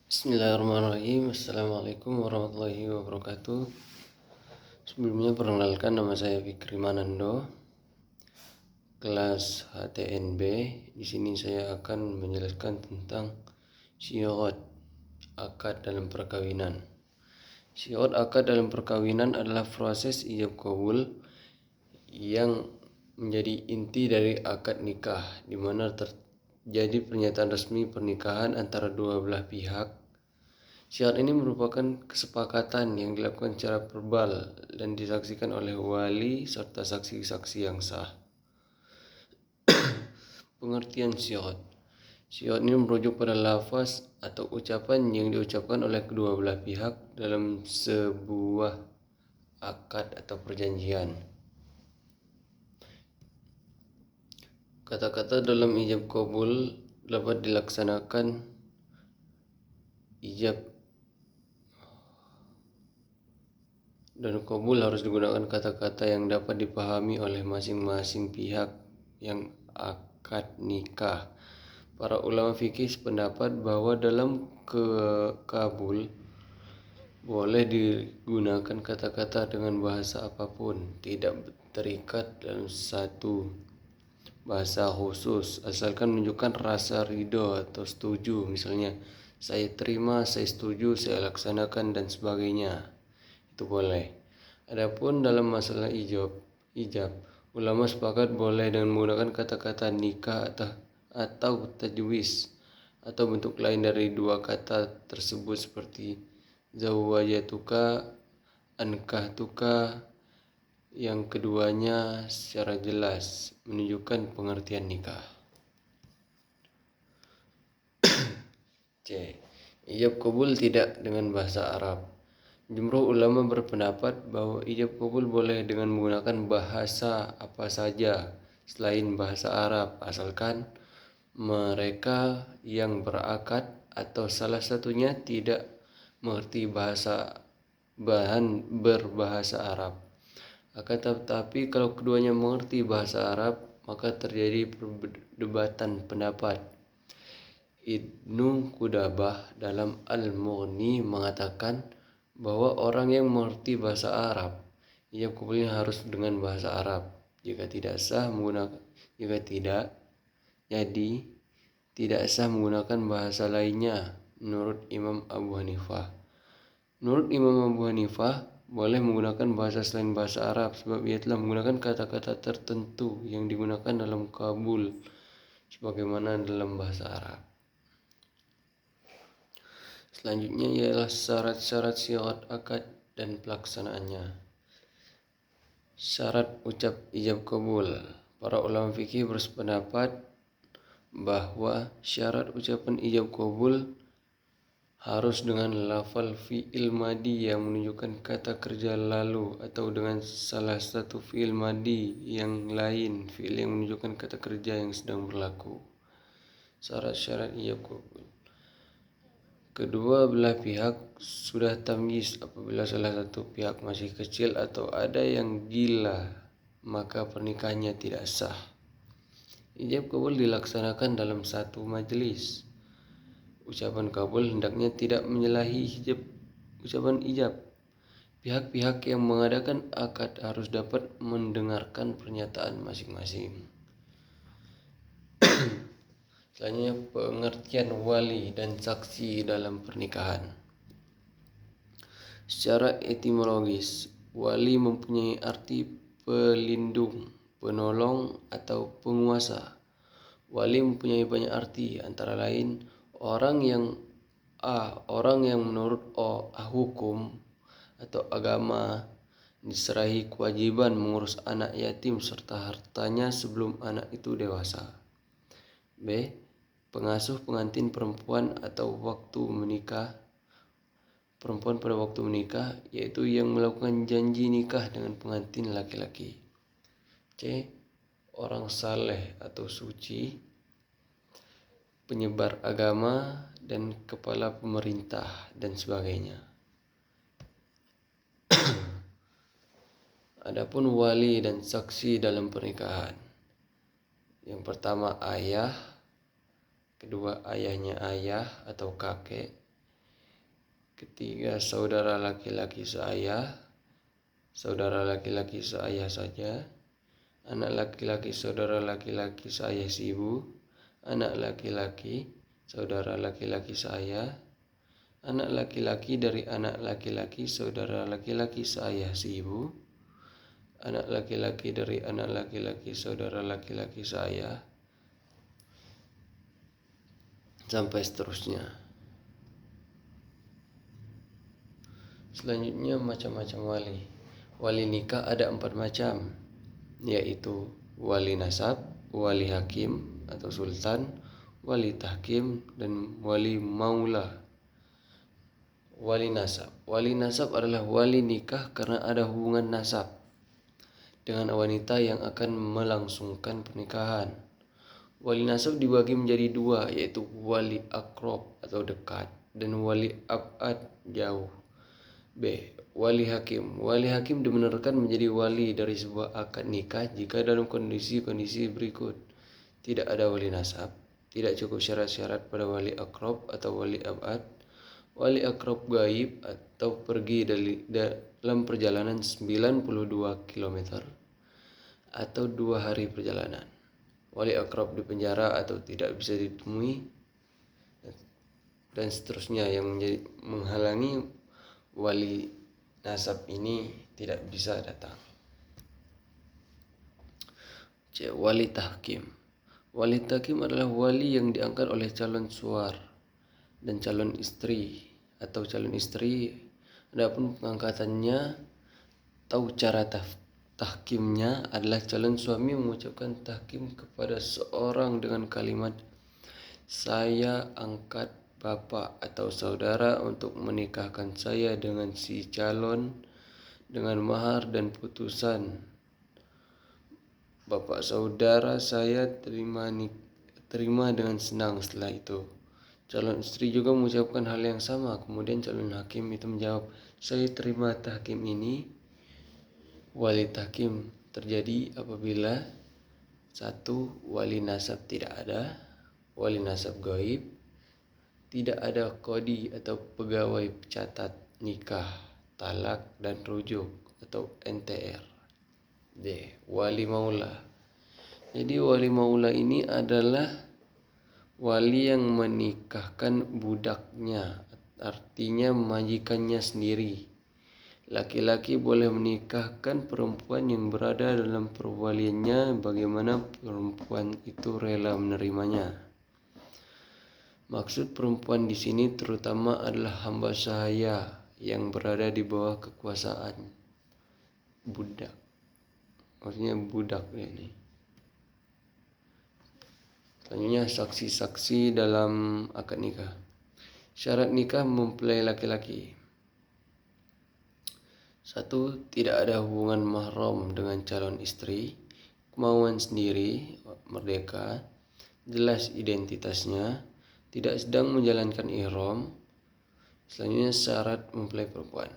Bismillahirrahmanirrahim. Assalamualaikum warahmatullahi wabarakatuh. Sebelumnya perkenalkan, nama saya Fikri Manando, kelas HTNB. Di sini saya akan menjelaskan tentang syi'at akad dalam perkawinan. Syi'at akad dalam perkawinan adalah proses ijab qabul yang menjadi inti dari akad nikah, di mana terjadi pernyataan resmi pernikahan antara dua belah pihak. Syiar ini merupakan kesepakatan yang dilakukan secara verbal dan disaksikan oleh wali serta saksi-saksi yang sah. Pengertian syiar. Syiar ini merujuk pada lafaz atau ucapan yang diucapkan oleh kedua belah pihak dalam sebuah akad atau perjanjian. Kata-kata dalam ijab qabul dapat dilaksanakan ijab dan qabul harus digunakan kata-kata yang dapat dipahami oleh masing-masing pihak yang akad nikah. Para ulama fikih sependapat bahwa dalam kabul boleh digunakan kata-kata dengan bahasa apapun, tidak terikat dalam satu bahasa khusus, asalkan menunjukkan rasa ridho atau setuju. Misalnya, saya terima, saya setuju, saya laksanakan, dan sebagainya. Itu boleh. Adapun dalam masalah ijab, ulama sepakat boleh dengan menggunakan kata-kata nikah atau tajwis atau bentuk lain dari dua kata tersebut seperti zawwajatuka, ankahtuka, yang keduanya secara jelas menunjukkan pengertian nikah. C. Ijab qabul tidak dengan bahasa Arab. Jumhur ulama berpendapat bahwa ijab qabul boleh dengan menggunakan bahasa apa saja selain bahasa Arab, asalkan mereka yang berakad atau salah satunya tidak mengerti berbahasa Arab. Akan tetapi kalau keduanya mengerti bahasa Arab, maka terjadi perdebatan pendapat. Ibnu Qudamah dalam Al-Mughni mengatakan bahwa orang yang mengerti bahasa Arab, ijab qabulnya harus dengan bahasa Arab. Jika tidak, jadi tidak sah menggunakan bahasa lainnya menurut Imam Abu Hanifah. Menurut Imam Abu Hanifah, boleh menggunakan bahasa selain bahasa Arab sebab ia telah menggunakan kata-kata tertentu yang digunakan dalam kabul sebagaimana dalam bahasa Arab. Selanjutnya ialah syarat-syarat syiar akad dan pelaksanaannya. Syarat ucap ijab qabul. Para ulama fikih bersependapat bahwa syarat ucapan ijab qabul harus dengan lafal fi'il madi yang menunjukkan kata kerja lalu atau dengan salah satu fi'il madi yang lain, fi'il yang menunjukkan kata kerja yang sedang berlaku. Syarat-syarat ijab qabul. Kedua belah pihak sudah tamyiz. Apabila salah satu pihak masih kecil atau ada yang gila, maka pernikahannya tidak sah. Ijab qabul dilaksanakan dalam satu majelis. Ucapan kabul hendaknya tidak menyalahi ucapan ijab. Pihak-pihak yang mengadakan akad harus dapat mendengarkan pernyataan masing-masing. Selanjutnya, pengertian wali dan saksi dalam pernikahan. Secara etimologis, wali mempunyai arti pelindung, penolong, atau penguasa. Wali mempunyai banyak arti, antara lain orang yang menurut hukum atau agama diserahi kewajiban mengurus anak yatim serta hartanya sebelum anak itu dewasa. B. Pengasuh pengantin perempuan atau waktu menikah. Perempuan pada waktu menikah, yaitu yang melakukan janji nikah dengan pengantin laki-laki. C. Orang saleh atau suci, penyebar agama, dan kepala pemerintah, dan sebagainya. Adapun wali dan saksi dalam pernikahan. Yang pertama ayah, kedua ayahnya ayah atau kakek, Ketiga, saudara laki-laki seayah, saudara laki-laki seayah saja, anak laki-laki saudara laki-laki seayah seibu, anak laki-laki saudara laki-laki seayah, anak laki-laki dari anak laki-laki saudara laki-laki seayah seibu, anak laki-laki dari anak laki-laki saudara laki-laki seayah, sampai seterusnya. Selanjutnya macam-macam wali. Wali nikah ada 4 macam, yaitu wali nasab, wali hakim atau sultan, wali tahkim, dan wali maula. Wali nasab. Wali nasab adalah wali nikah karena ada hubungan nasab dengan wanita yang akan melangsungkan pernikahan. Wali nasab dibagi menjadi 2, yaitu wali akrob atau dekat dan wali abad jauh. B. Wali hakim. Wali hakim dibenarkan menjadi wali dari sebuah akad nikah jika dalam kondisi-kondisi berikut. Tidak ada wali nasab, tidak cukup syarat-syarat pada wali akrob atau wali abad, wali akrob gaib atau pergi dalam perjalanan 92 km atau 2 hari perjalanan. Wali akrob di penjara atau tidak bisa ditemui, dan seterusnya, yang menghalangi wali nasab ini tidak bisa datang. C. Wali tahkim. Wali tahkim adalah wali yang diangkat oleh calon suar dan calon istri atau calon istri. Adapun pengangkatannya atau cara tahkimnya adalah calon suami mengucapkan tahkim kepada seorang dengan kalimat, "Saya angkat bapak atau saudara untuk menikahkan saya dengan si calon dengan mahar dan putusan. Bapak saudara saya terima dengan senang." Setelah itu, calon istri juga mengucapkan hal yang sama. Kemudian calon hakim itu menjawab, "Saya terima tahkim ini." Wali tahkim terjadi apabila 1. Wali nasab tidak ada, wali nasab gaib, tidak ada kodi atau pegawai catat nikah, talak, dan rujuk atau NTR. D. Wali maula. Jadi wali maula ini adalah wali yang menikahkan budaknya, artinya majikannya sendiri. Laki-laki boleh menikahkan perempuan yang berada dalam perwaliannya bagaimana perempuan itu rela menerimanya. Maksud perempuan di sini terutama adalah hamba sahaya yang berada di bawah kekuasaan budak. Maksudnya budak ini. Selanjutnya saksi-saksi dalam akad nikah. Syarat nikah mempelai laki-laki. 1. Tidak ada hubungan mahram dengan calon istri. Kemauan sendiri, merdeka, jelas identitasnya, tidak sedang menjalankan ihram. Selanjutnya syarat mempelai perempuan.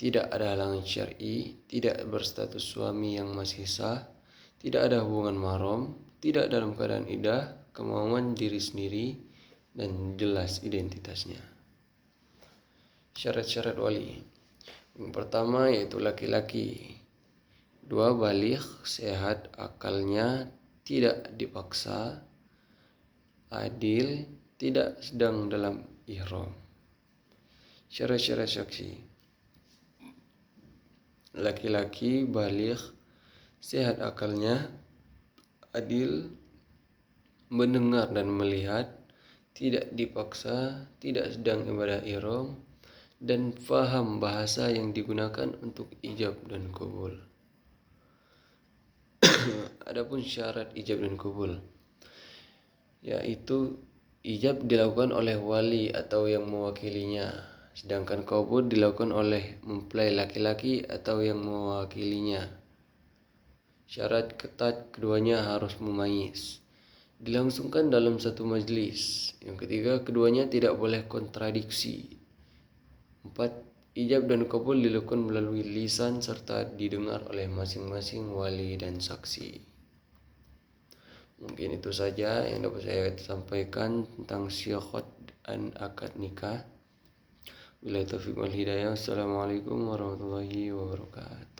Tidak ada halangan syar'i, tidak berstatus suami yang masih sah, tidak ada hubungan mahram, tidak dalam keadaan iddah, kemauan diri sendiri, dan jelas identitasnya. Syarat-syarat wali. Yang pertama yaitu laki-laki. 2. Baligh, sehat akalnya, tidak dipaksa, adil, tidak sedang dalam ihram. Syarat-syarat saksi. Laki-laki, baligh, sehat akalnya, adil, mendengar dan melihat, tidak dipaksa, tidak sedang ibadah ihram, dan faham bahasa yang digunakan untuk ijab dan qabul. Adapun syarat ijab dan qabul, yaitu ijab dilakukan oleh wali atau yang mewakilinya, sedangkan qabul dilakukan oleh mempelai laki-laki atau yang mewakilinya. Syarat ketat, keduanya harus memayis, dilangsungkan dalam satu majlis. Yang ketiga, keduanya tidak boleh kontradiksi. 4. Ijab dan qabul dilakukan melalui lisan serta didengar oleh masing-masing wali dan saksi. Mungkin itu saja yang dapat saya sampaikan tentang syiaqat dan akad nikah. Bila taufiq wal hidayah. Assalamualaikum warahmatullahi wabarakatuh.